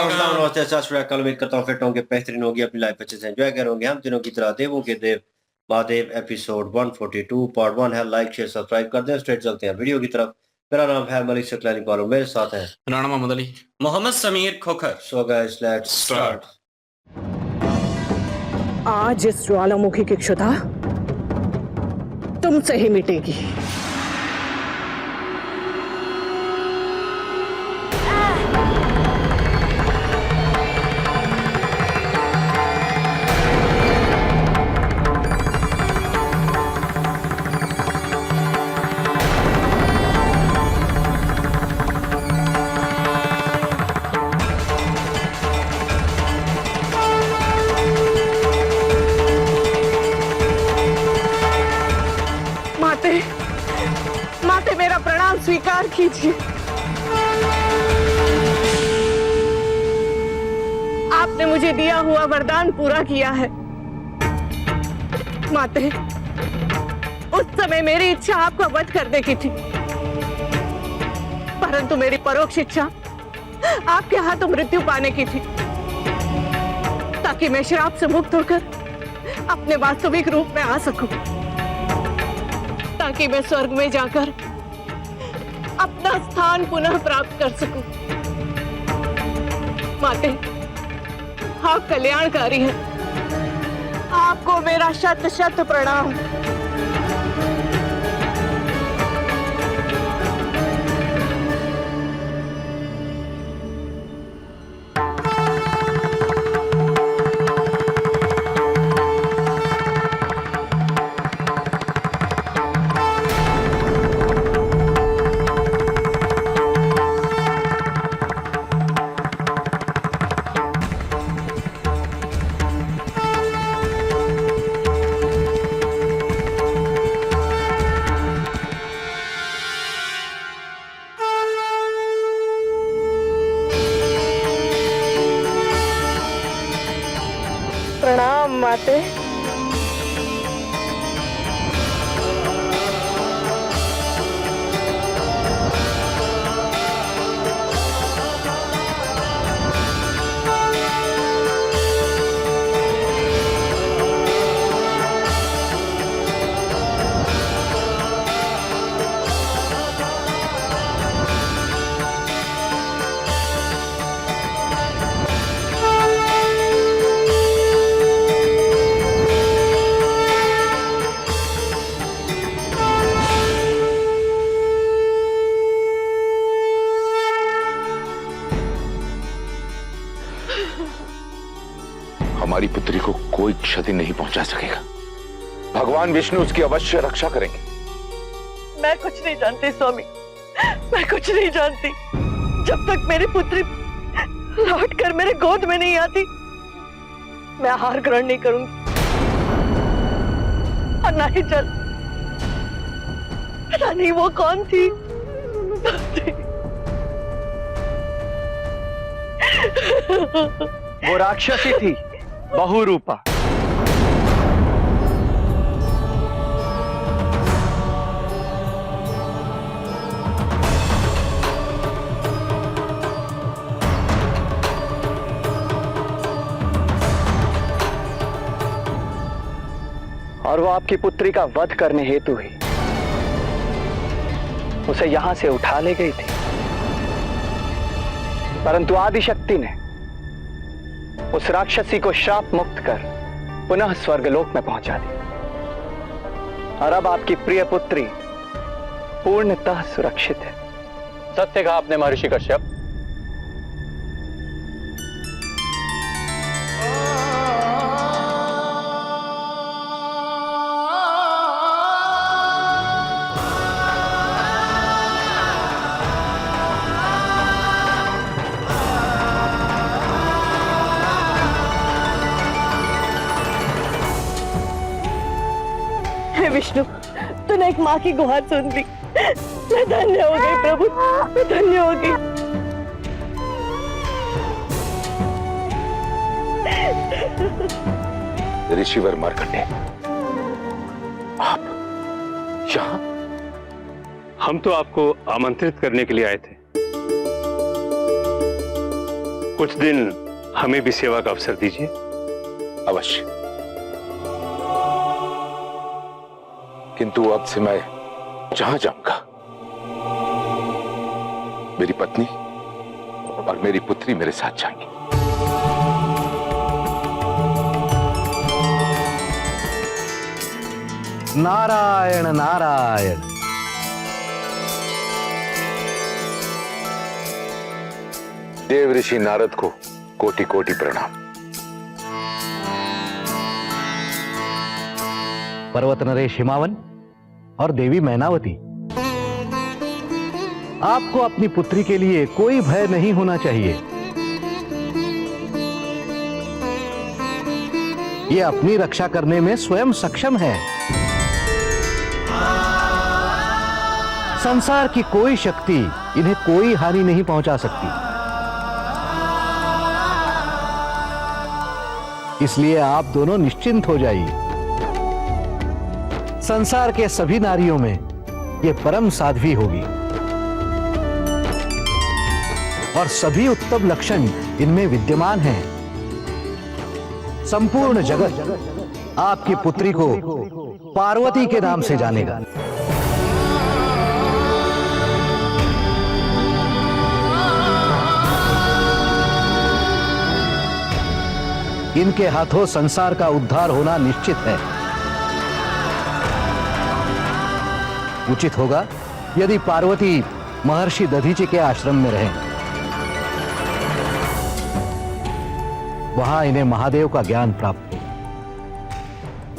कल उम्मीद करता हूँ फिट होंगे, बेहतरीन होगी, अपनी लाइफ अच्छे से एंजॉय करोगे। हम तीनों की तरह देवों के देव महादेव एपिसोड 142 पार्ट 1 है। लाइक शेयर सब्सक्राइब कर दें। स्ट्रेट चलते हैं वीडियो की तरफ। मेरा नाम है मलिक सकलानी पालो, मेरे साथ है Rana Mohammad Ali, Mohammad Sameer Khokhar. So guys let's start. आज इस ज्वालामुखी की क्षुधा तुमसे ही मिटेगी। माते मेरा प्रणाम स्वीकार कीजिए। आपने मुझे दिया हुआ वरदान पूरा किया है। माते, उस समय मेरी इच्छा आपको वध करने की थी, परंतु मेरी परोक्ष इच्छा आपके हाथों मृत्यु पाने की थी, ताकि मैं श्राप से मुक्त होकर अपने वास्तविक रूप में आ सकूं, ताकि मैं स्वर्ग में जाकर अपना स्थान पुनः प्राप्त कर सकूं। माते, आप कल्याणकारी हैं। आपको मेरा शत शत प्रणाम। प्रणाम माते। हमारी पुत्री को कोई क्षति नहीं पहुंचा सकेगा। भगवान विष्णु उसकी अवश्य रक्षा करेंगे। मैं कुछ नहीं जानती स्वामी, मैं कुछ नहीं जानती। जब तक मेरी पुत्री लौटकर मेरे गोद में नहीं आती, मैं आहार ग्रहण नहीं करूंगी और ना ही जल। पता नहीं वो कौन थी। वो राक्षसी थी, बहुरूपा। और वो आपकी पुत्री का वध करने हेतु ही उसे यहां से उठा ले गई थी, परंतु आदिशक्ति ने उस राक्षसी को श्राप मुक्त कर पुनः स्वर्गलोक में पहुंचा दिया। और अब आपकी प्रिय पुत्री पूर्णतः सुरक्षित है। सत्य कहा आपने महर्षि कश्यप। विष्णु, तूने एक माँ की गुहार सुन ली। मैं धन्य हो गई प्रभु, मैं धन्य हो गई। ऋषिवर मार्कंडेय, आप यहाँ? हम तो आपको आमंत्रित करने के लिए आए थे। कुछ दिन हमें भी सेवा का अवसर दीजिए। अवश्य, किंतु अब से मैं जहां जाऊंगा मेरी पत्नी और मेरी पुत्री मेरे साथ जाएंगी। नारायण नारायण। देव ऋषि नारद को कोटि कोटि प्रणाम। पर्वत नरेश हिमावन और देवी मैनावती, आपको अपनी पुत्री के लिए कोई भय नहीं होना चाहिए। ये अपनी रक्षा करने में स्वयं सक्षम है। संसार की कोई शक्ति इन्हें कोई हानि नहीं पहुंचा सकती। इसलिए आप दोनों निश्चिंत हो जाइए। संसार के सभी नारियों में ये परम साध्वी होगी और सभी उत्तम लक्षण इनमें विद्यमान हैं। संपूर्ण जगत आपकी पुत्री को पार्वती के नाम से जानेगा। इनके हाथों संसार का उद्धार होना निश्चित है। उचित होगा यदि पार्वती महर्षि दधीचि के आश्रम में रहें। वहां इन्हें महादेव का ज्ञान प्राप्त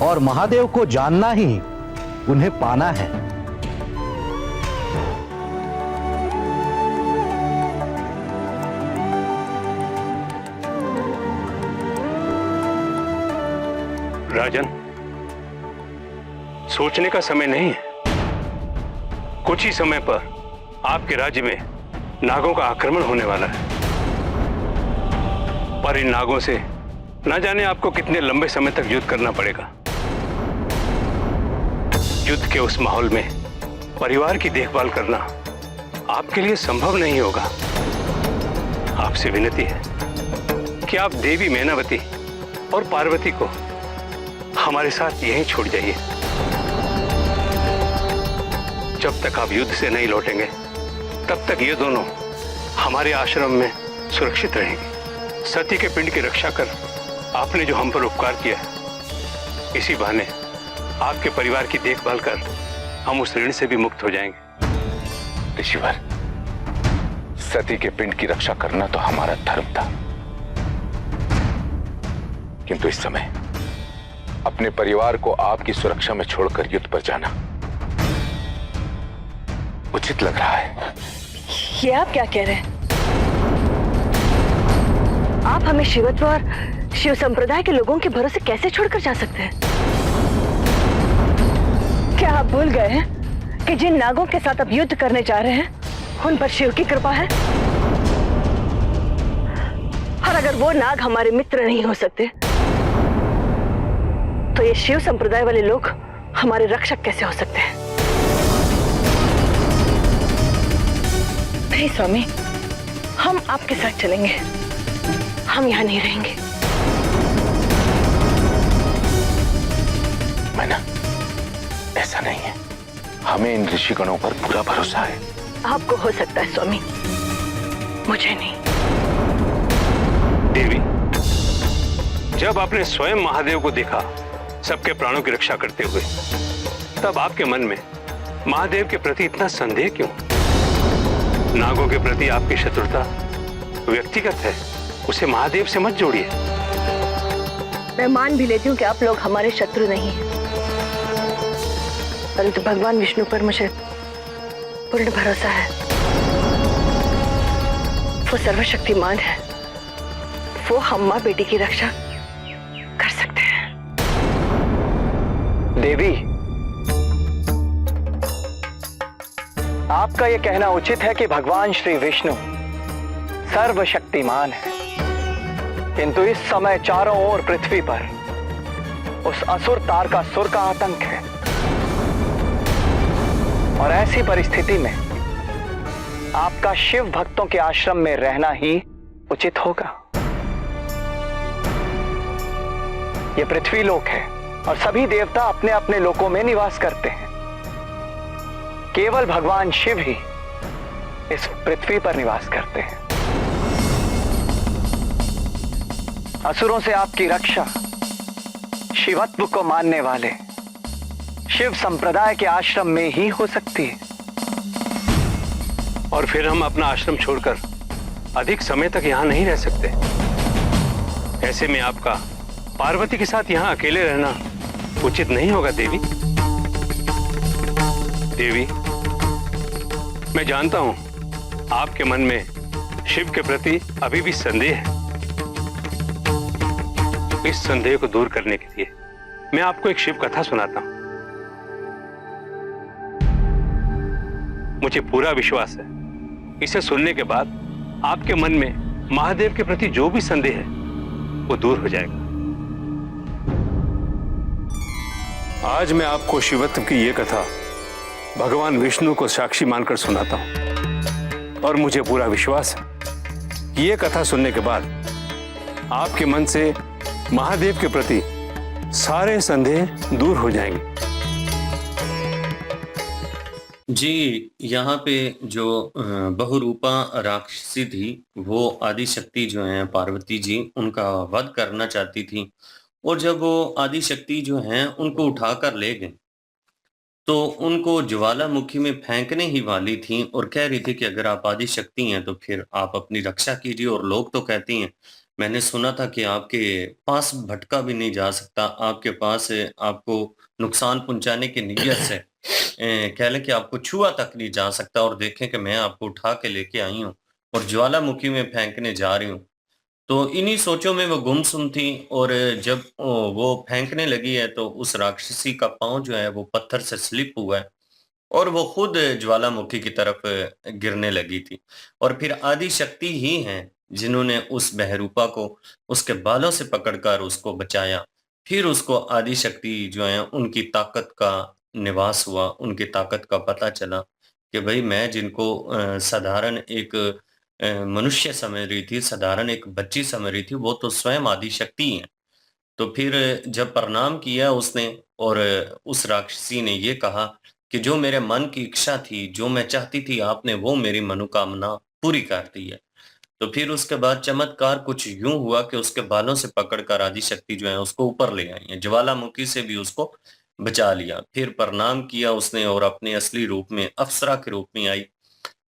हो और महादेव को जानना ही उन्हें पाना है। राजन, सोचने का समय नहीं है। कुछ ही समय पर आपके राज्य में नागों का आक्रमण होने वाला है, पर इन नागों से न जाने आपको कितने लंबे समय तक युद्ध करना पड़ेगा। युद्ध के उस माहौल में परिवार की देखभाल करना आपके लिए संभव नहीं होगा। आपसे विनती है कि आप देवी मैनावती और पार्वती को हमारे साथ यहीं छोड़ जाइए। जब तक आप युद्ध से नहीं लौटेंगे तब तक ये दोनों हमारे आश्रम में सुरक्षित रहेंगे। सती के पिंड की रक्षा कर आपने जो हम पर उपकार किया है, इसी बहाने आपके परिवार की देखभाल कर हम उस ऋण से भी मुक्त हो जाएंगे। ऋषिवर, सती के पिंड की रक्षा करना तो हमारा धर्म था, किंतु इस समय अपने परिवार को आपकी सुरक्षा में छोड़कर युद्ध पर जाना उचित लग रहा है। ये आप क्या कह रहे हैं? आप हमें शिवत्व और शिव संप्रदाय के लोगों के भरोसे कैसे छोड़कर जा सकते हैं? क्या आप भूल गए हैं कि जिन नागों के साथ आप युद्ध करने जा रहे हैं उन पर शिव की कृपा है? और अगर वो नाग हमारे मित्र नहीं हो सकते तो ये शिव संप्रदाय वाले लोग हमारे रक्षक कैसे हो सकते हैं? नहीं स्वामी, हम आपके साथ चलेंगे, हम यहां नहीं रहेंगे। मैना, ऐसा नहीं है। हमें इन ऋषिगणों पर पूरा भरोसा है। आपको हो सकता है स्वामी, मुझे नहीं। देवी, जब आपने स्वयं महादेव को देखा सबके प्राणों की रक्षा करते हुए, तब आपके मन में महादेव के प्रति इतना संदेह क्यों? नागों के प्रति आपकी शत्रुता व्यक्तिगत है, उसे महादेव से मत जोड़िए। मैं मान भी लेती हूँ कि आप लोग हमारे शत्रु नहीं हैं, परंतु भगवान विष्णु पर मुझे पूर्ण भरोसा है। वो सर्वशक्तिमान है, वो हम माँ बेटी की रक्षा कर सकते हैं। देवी, आपका यह कहना उचित है कि भगवान श्री विष्णु सर्वशक्तिमान है, किंतु इस समय चारों ओर पृथ्वी पर उस असुर तारकासुर का आतंक है और ऐसी परिस्थिति में आपका शिव भक्तों के आश्रम में रहना ही उचित होगा। यह पृथ्वी लोक है और सभी देवता अपने अपने लोकों में निवास करते हैं। केवल भगवान शिव ही इस पृथ्वी पर निवास करते हैं। असुरों से आपकी रक्षा शिवत्व को मानने वाले शिव संप्रदाय के आश्रम में ही हो सकती है। और फिर हम अपना आश्रम छोड़कर अधिक समय तक यहाँ नहीं रह सकते। ऐसे में आपका पार्वती के साथ यहाँ अकेले रहना उचित नहीं होगा देवी। देवी, मैं जानता हूं आपके मन में शिव के प्रति अभी भी संदेह है। इस संदेह को दूर करने के लिए मैं आपको एक शिव कथा सुनाता हूं। मुझे पूरा विश्वास है इसे सुनने के बाद आपके मन में महादेव के प्रति जो भी संदेह है वो दूर हो जाएगा। आज मैं आपको शिवत्व की यह कथा भगवान विष्णु को साक्षी मानकर सुनाता हूं और मुझे पूरा विश्वास है कि यह कथा सुनने के बाद आपके मन से महादेव के प्रति सारे संदेह दूर हो जाएंगे। जी, यहाँ पे जो बहुरूपा राक्षसी थी वो आदि शक्ति जो है पार्वती जी उनका वध करना चाहती थी। और जब वो आदि शक्ति जो हैं उनको उठाकर ले गए तो उनको ज्वालामुखी में फेंकने ही वाली थी और कह रही थी कि अगर आप आदि शक्ति हैं तो फिर आप अपनी रक्षा कीजिए। और लोग तो कहती हैं, मैंने सुना था कि आपके पास भटका भी नहीं जा सकता, आपके पास आपको नुकसान पहुंचाने की नीयत से कह लें कि आपको छुआ तक नहीं जा सकता। और देखें कि मैं आपको उठा के लेके आई हूँ और ज्वालामुखी में फेंकने जा रही हूँ। तो इन्हीं सोचों में वो गुमसुम थी। और जब वो फेंकने लगी है तो उस राक्षसी का पांव जो है वो पत्थर से स्लिप हुआ है और वो खुद ज्वालामुखी की तरफ गिरने लगी थी। और फिर आदि शक्ति ही हैं जिन्होंने उस बहरूपा को उसके बालों से पकड़कर उसको बचाया। फिर उसको आदि शक्ति जो है उनकी ताकत का निवास हुआ, उनकी ताकत का पता चला कि भाई मैं जिनको साधारण एक मनुष्य समझ रही थी, साधारण एक बच्ची समझ रही थी, वो तो स्वयं आदि शक्ति हैं। तो फिर जब प्रणाम किया उसने और उस राक्षसी ने ये कहा कि जो मेरे मन की इच्छा थी, जो मैं चाहती थी, आपने वो मेरी मनोकामना पूरी कर दी है। तो फिर उसके बाद चमत्कार कुछ यूं हुआ कि उसके बालों से पकड़कर आदि शक्ति जो है उसको ऊपर ले आई है, ज्वालामुखी से भी उसको बचा लिया। फिर प्रणाम किया उसने और अपने असली रूप में अप्सरा के रूप में आई।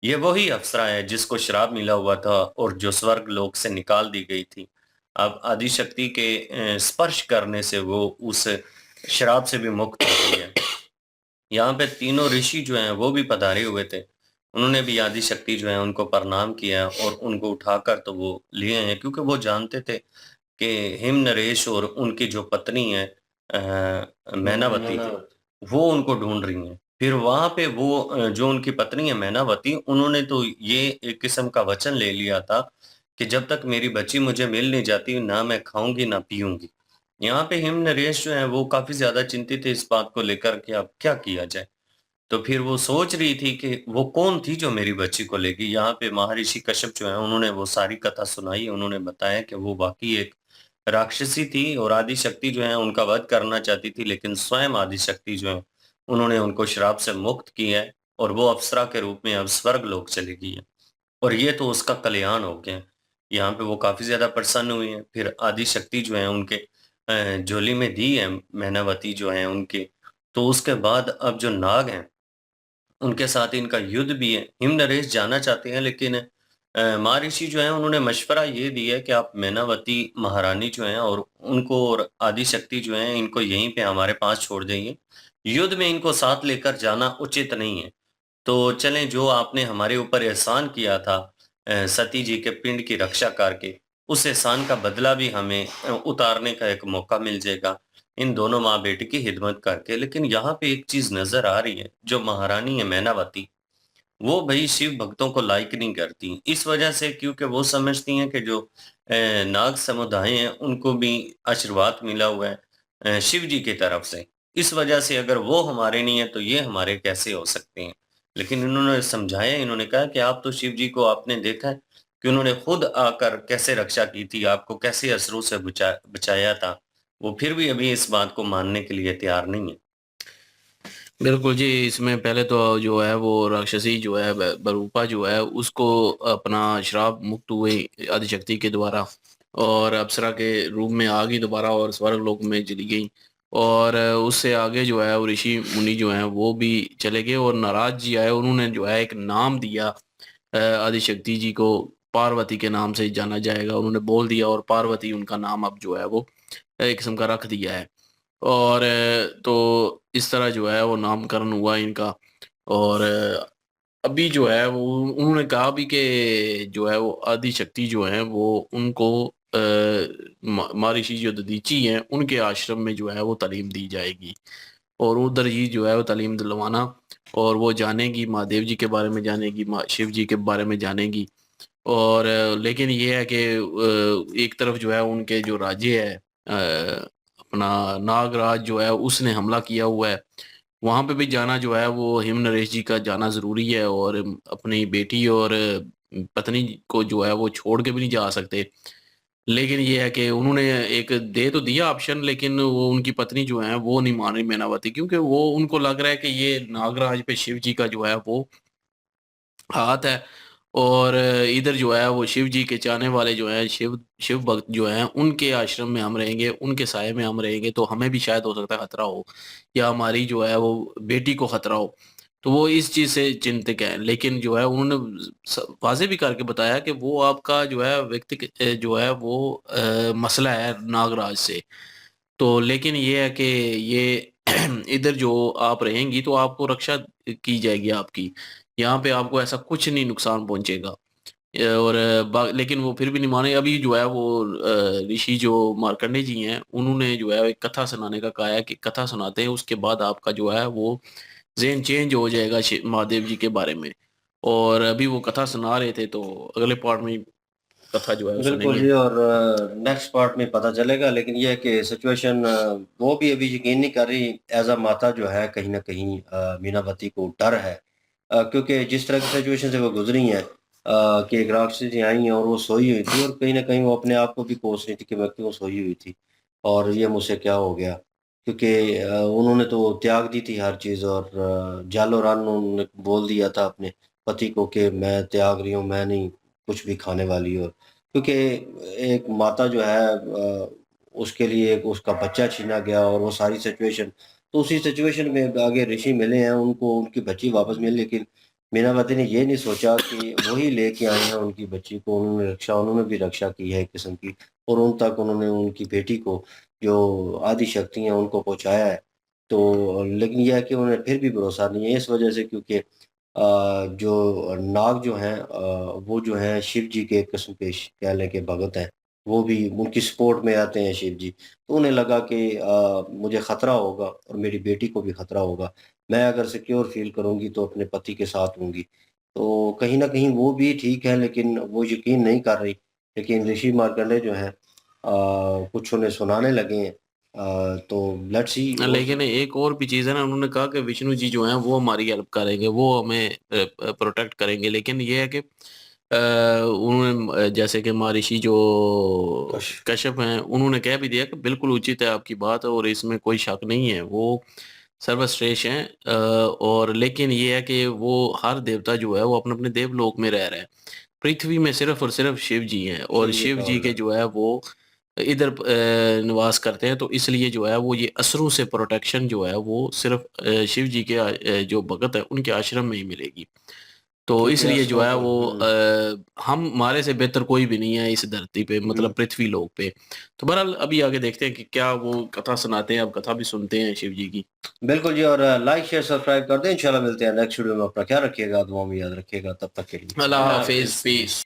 ये वही अप्सरा है जिसको श्राप मिला हुआ था और जो स्वर्ग लोक से निकाल दी गई थी। अब आदि शक्ति के स्पर्श करने से वो उस श्राप से भी मुक्त हो गई है। यहाँ पे तीनों ऋषि जो हैं वो भी पधारे हुए थे, उन्होंने भी आदि शक्ति जो है उनको प्रणाम किया और उनको उठाकर तो वो लिए हैं, क्योंकि वो जानते थे कि हिम नरेश और उनकी जो पत्नी है मैनावती वो उनको ढूंढ रही हैं। फिर वहां पे वो जो उनकी पत्नी है मैनावती, उन्होंने तो ये एक किस्म का वचन ले लिया था कि जब तक मेरी बच्ची मुझे मिल नहीं जाती ना मैं खाऊंगी ना पीऊंगी। यहाँ पे हिम नरेश जो है वो काफी ज्यादा चिंतित थे इस बात को लेकर कि अब क्या किया जाए। तो फिर वो सोच रही थी कि वो कौन थी जो मेरी बच्ची को लेगी। यहाँ पे महर्षि कश्यप जो है उन्होंने वो सारी कथा सुनाई। उन्होंने बताया कि वो वाकई एक राक्षसी थी और आदि शक्ति जो है उनका वध करना चाहती थी, लेकिन स्वयं आदि शक्ति जो है उन्होंने उनको श्राप से मुक्त किया है और वो अप्सरा के रूप में अब स्वर्ग लोक चली गई है और ये तो उसका कल्याण हो गया। यहाँ पे वो काफी ज्यादा प्रसन्न हुई है। फिर आदि शक्ति जो है उनके झोली में दी है मैनावती जो है उनके। तो उसके बाद अब जो नाग हैं उनके साथ इनका युद्ध भी है। हिम नरेश जाना चाहते हैं, लेकिन महर्षि जो है उन्होंने मशवरा ये दिया है कि आप मैनावती महारानी जो है और उनको और आदि शक्ति जो है इनको यहीं पे हमारे पास छोड़ देंगे, युद्ध में इनको साथ लेकर जाना उचित नहीं है। तो चलें, जो आपने हमारे ऊपर एहसान किया था सती जी के पिंड की रक्षा करके, उस एहसान का बदला भी हमें उतारने का एक मौका मिल जाएगा इन दोनों माँ बेटी की हिदमत करके। लेकिन यहाँ पे एक चीज नजर आ रही है, जो महारानी है मैनावती वो भाई शिव भक्तों को लाइक नहीं करती, इस वजह से क्योंकि वो समझती हैं कि जो नाग समुदाय हैं उनको भी आशीर्वाद मिला हुआ है शिव जी की तरफ से। इस वजह से अगर वो हमारे नहीं है तो ये हमारे कैसे हो सकते हैं। लेकिन इन्होंने समझाया, इन्होंने कहा कि आप तो शिव जी को आपने देखा है कि उन्होंने खुद आकर कैसे रक्षा की थी, आपको कैसे असरों से बचाया था, वो फिर भी अभी इस बात को मानने के लिए तैयार नहीं है। बिल्कुल जी, इसमें पहले तो जो है वो राक्षसी जो है बरूपा जो है उसको अपना श्राप मुक्त हुई आदिशक्ति के द्वारा और अप्सरा के रूप में आ गई दोबारा और स्वर्ग लोक में चली गई। और उससे आगे जो है वो ऋषि मुनि जो हैं वो भी चले गए और नाराज जी आए, उन्होंने जो है एक नाम दिया आदिशक्ति जी को, पार्वती के नाम से जाना जाएगा उन्होंने बोल दिया और पार्वती उनका नाम अब जो है वो एक किस्म का रख दिया है। और तो इस तरह जो है वो नामकरण हुआ इनका। और अभी जो है वो उन्होंने कहा भी कि जो है वो आदिशक्ति जो है वो उनको महर्षि जो दधीची हैं उनके आश्रम में जो है वो तालीम दी जाएगी और उधर ही जो है वो तालीम दिलवाना और वो जानेगी, महादेव जी के बारे में जानेगी, माँ शिव जी के बारे में जानेगी। और लेकिन ये है कि एक तरफ जो है उनके जो राजे है अपना नागराज जो है उसने हमला किया हुआ है, वहां पे भी जाना जो है वो हिम नरेश जी का जाना जरूरी है और अपनी बेटी और पत्नी को जो है वो छोड़ के भी नहीं जा सकते। लेकिन ये है कि उन्होंने एक दे तो दिया ऑप्शन, लेकिन वो उनकी पत्नी जो है वो नहीं मान रही मैनावती, क्योंकि वो उनको लग रहा है कि ये नागराज पे शिव जी का जो है वो हाथ है। और इधर जो है वो शिव जी के चाहने वाले जो हैं, शिव शिव भक्त जो हैं, उनके आश्रम में हम रहेंगे, उनके साये में हम रहेंगे तो हमें भी शायद हो सकता है खतरा हो या हमारी जो है वो बेटी को खतरा हो। तो वो इस चीज़ से चिंतित हैं, लेकिन जो है उन्होंने वाज़ेह भी करके बताया कि वो आपका जो है जो है वो मसला है नागराज से। तो लेकिन ये है कि ये इधर जो आप रहेंगी तो आपको रक्षा की जाएगी आपकी, यहाँ पे आपको ऐसा कुछ नहीं नुकसान पहुंचेगा। और लेकिन वो फिर भी नहीं माने। अभी जो है वो ऋषि जो मार्कंडे जी हैं उन्होंने जो है एक कथा सुनाने का कहा है कि कथा सुनाते हैं उसके बाद आपका जो है वो ज़हन चेंज हो जाएगा महादेव जी के बारे में। और अभी वो कथा सुना रहे थे तो अगले पार्ट में कथा जो है वो बिल्कुल सुनेंगे। जी, और नेक्स्ट पार्ट में पता चलेगा। लेकिन ये है कि सिचुएशन वो भी अभी यकीन नहीं कर रही एज अ माता जो है, कहीं ना कहीं मीनावती को डर है, क्योंकि जिस तरह की सिचुएशन से वो गुजरी हैं, कि एक राक्षसी आई हैं और वो सोई हुई थी और कहीं ना कहीं वो अपने आप को भी कोस रही थी कि मैं क्यों सोई हुई थी और ये मुझसे क्या हो गया, क्योंकि उन्होंने तो त्याग दी थी हर चीज़ और जालो रान उन्होंने बोल दिया था अपने पति को कि मैं त्याग रही हूँ, मैं नहीं कुछ भी खाने वाली। और क्योंकि एक माता जो है उसके लिए एक उसका बच्चा छीना गया और वो सारी सिचुएशन, तो उसी सिचुएशन में आगे ऋषि मिले हैं, उनको उनकी बच्ची वापस मिली। लेकिन मीनावती ने ये नहीं सोचा कि वही लेके आए हैं उनकी बच्ची को, उन्होंने भी रक्षा की है एक किस्म की, और उन तक उन्होंने उनकी बेटी को जो आदि शक्ति हैं उनको पहुँचाया है। तो लेकिन ये है कि उन्हें फिर भी भरोसा नहीं है इस वजह से, क्योंकि जो नाग जो हैं वो जो हैं शिव जी के एक किस्म के कह लें कि भगत हैं, वो भी उनकी सपोर्ट में आते हैं शिव जी। तो उन्हें लगा कि मुझे खतरा होगा और मेरी बेटी को भी खतरा होगा, मैं अगर सिक्योर फील करूंगी तो अपने पति के साथ होंगी। तो कहीं ना कहीं वो भी ठीक है, लेकिन वो यकीन नहीं कर रही। लेकिन ऋषि मार्कंडे जो हैं कुछ उन्हें सुनाने लगे हैं, तो लेट्स सी। लेकिन एक और भी चीज़ है ना, उन्होंने कहा कि विष्णु जी जो हैं वो हमारी हेल्प करेंगे, वो हमें प्रोटेक्ट करेंगे। लेकिन ये है कि उन्होंने जैसे कि महर्षि जो कश्यप हैं उन्होंने कह भी दिया कि बिल्कुल उचित है आपकी बात और इसमें कोई शक नहीं है, वो सर्वश्रेष्ठ हैं। और लेकिन ये है कि वो हर देवता जो है वो अपने अपने देवलोक में रह रहे हैं, पृथ्वी में सिर्फ और सिर्फ शिव जी हैं और शिव जी शिव का जी के जो है वो इधर निवास करते हैं। तो इसलिए जो है वो ये असुरों से प्रोटेक्शन जो है वो सिर्फ शिव जी के जो भगत है उनके आश्रम में ही मिलेगी। तो क्योंकि इसलिए जो असुरों है को वो हम हमारे से बेहतर कोई भी नहीं है इस धरती पे, मतलब पृथ्वी लोक पे। तो बहरहाल अभी आगे देखते हैं कि क्या वो कथा सुनाते हैं, अब कथा भी सुनते हैं शिव जी की। बिल्कुल जी, और लाइक शेयर सब्सक्राइब कर दें। इंशाल्लाह मिलते हैं नेक्स्ट वीडियो में। अपना ख्याल रखिएगा, दुआ में याद रखिएगा। तब तक के लिए अल्लाह अल्लाह हाफिज, हाफिज। पीस।